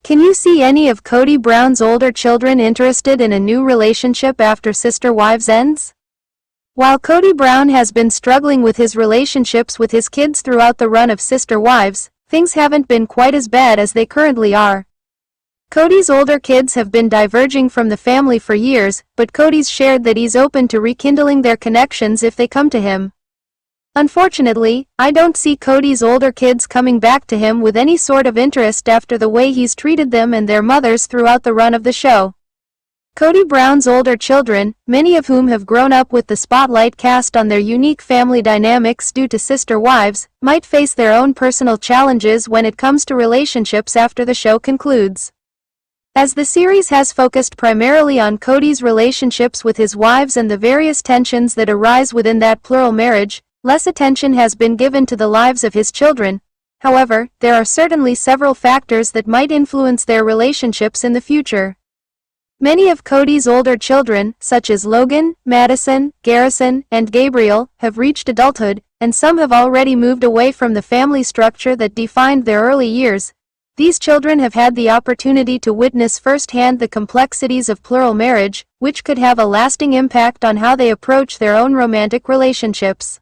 Can you see any of Kody Brown's older children interested in a new relationship after Sister Wives ends? While Kody Brown has been struggling with his relationships with his kids throughout the run of Sister Wives, things haven't been quite as bad as they currently are. Kody's older kids have been diverging from the family for years, but Kody's shared that he's open to rekindling their connections if they come to him. Unfortunately, I don't see Kody's older kids coming back to him with any sort of interest after the way he's treated them and their mothers throughout the run of the show. Kody Brown's older children, many of whom have grown up with the spotlight cast on their unique family dynamics due to Sister Wives, might face their own personal challenges when it comes to relationships after the show concludes. As the series has focused primarily on Kody's relationships with his wives and the various tensions that arise within that plural marriage, less attention has been given to the lives of his children. However, there are certainly several factors that might influence their relationships in the future. Many of Kody's older children, such as Logan, Madison, Garrison, and Gabriel, have reached adulthood, and some have already moved away from the family structure that defined their early years. These children have had the opportunity to witness firsthand the complexities of plural marriage, which could have a lasting impact on how they approach their own romantic relationships.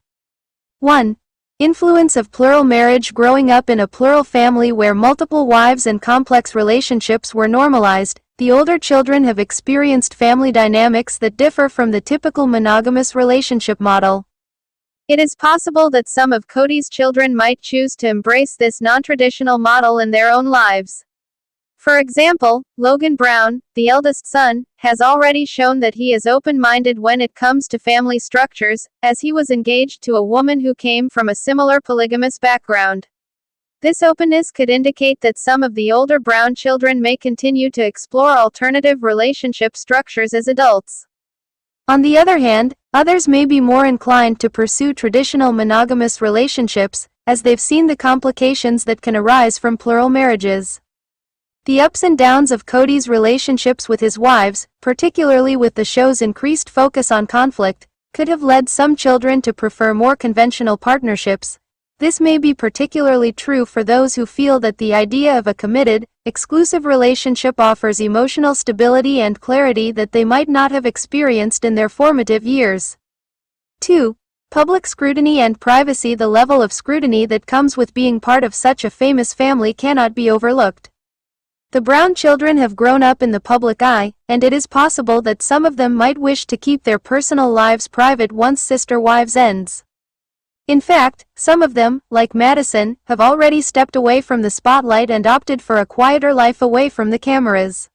1. Influence of plural marriage. Growing up in a plural family where multiple wives and complex relationships were normalized, the older children have experienced family dynamics that differ from the typical monogamous relationship model. It is possible that some of Kody's children might choose to embrace this non-traditional model in their own lives. For example, Logan Brown, the eldest son, has already shown that he is open-minded when it comes to family structures, as he was engaged to a woman who came from a similar polygamous background. This openness could indicate that some of the older Brown children may continue to explore alternative relationship structures as adults. On the other hand, others may be more inclined to pursue traditional monogamous relationships, as they've seen the complications that can arise from plural marriages. The ups and downs of Kody's relationships with his wives, particularly with the show's increased focus on conflict, could have led some children to prefer more conventional partnerships. This may be particularly true for those who feel that the idea of a committed, exclusive relationship offers emotional stability and clarity that they might not have experienced in their formative years. 2. Public scrutiny and privacy. The level of scrutiny that comes with being part of such a famous family cannot be overlooked. The Brown children have grown up in the public eye, and it is possible that some of them might wish to keep their personal lives private once Sister Wives ends. In fact, some of them, like Madison, have already stepped away from the spotlight and opted for a quieter life away from the cameras.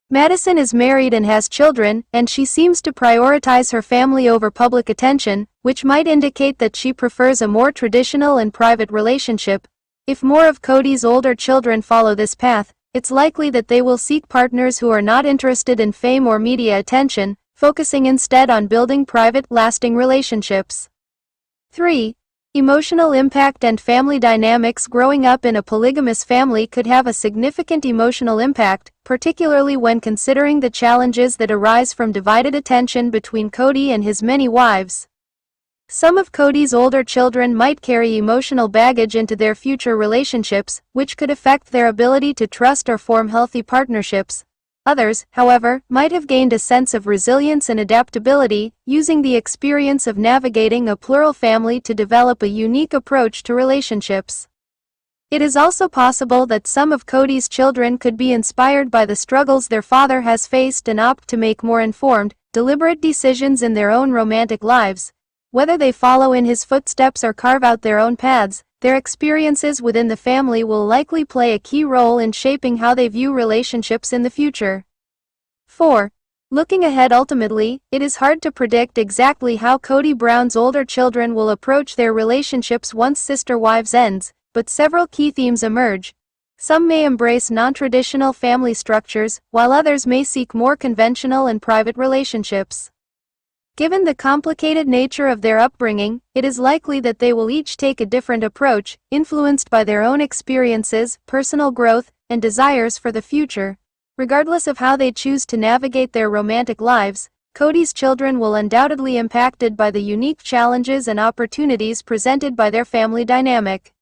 Madison is married and has children, and she seems to prioritize her family over public attention, which might indicate that she prefers a more traditional and private relationship. If more of Kody's older children follow this path, it's likely that they will seek partners who are not interested in fame or media attention, focusing instead on building private, lasting relationships. 3. Emotional impact and family dynamics. Growing up in a polygamous family could have a significant emotional impact, particularly when considering the challenges that arise from divided attention between Kody and his many wives. Some of Kody's older children might carry emotional baggage into their future relationships, which could affect their ability to trust or form healthy partnerships. Others, however, might have gained a sense of resilience and adaptability, using the experience of navigating a plural family to develop a unique approach to relationships. It is also possible that some of Kody's children could be inspired by the struggles their father has faced and opt to make more informed, deliberate decisions in their own romantic lives. Whether they follow in his footsteps or carve out their own paths, their experiences within the family will likely play a key role in shaping how they view relationships in the future. 4. Looking ahead. Ultimately, it is hard to predict exactly how Kody Brown's older children will approach their relationships once Sister Wives ends, but several key themes emerge. Some may embrace non-traditional family structures, while others may seek more conventional and private relationships. Given the complicated nature of their upbringing, it is likely that they will each take a different approach, influenced by their own experiences, personal growth, and desires for the future. Regardless of how they choose to navigate their romantic lives, Kody's children will undoubtedly be impacted by the unique challenges and opportunities presented by their family dynamic.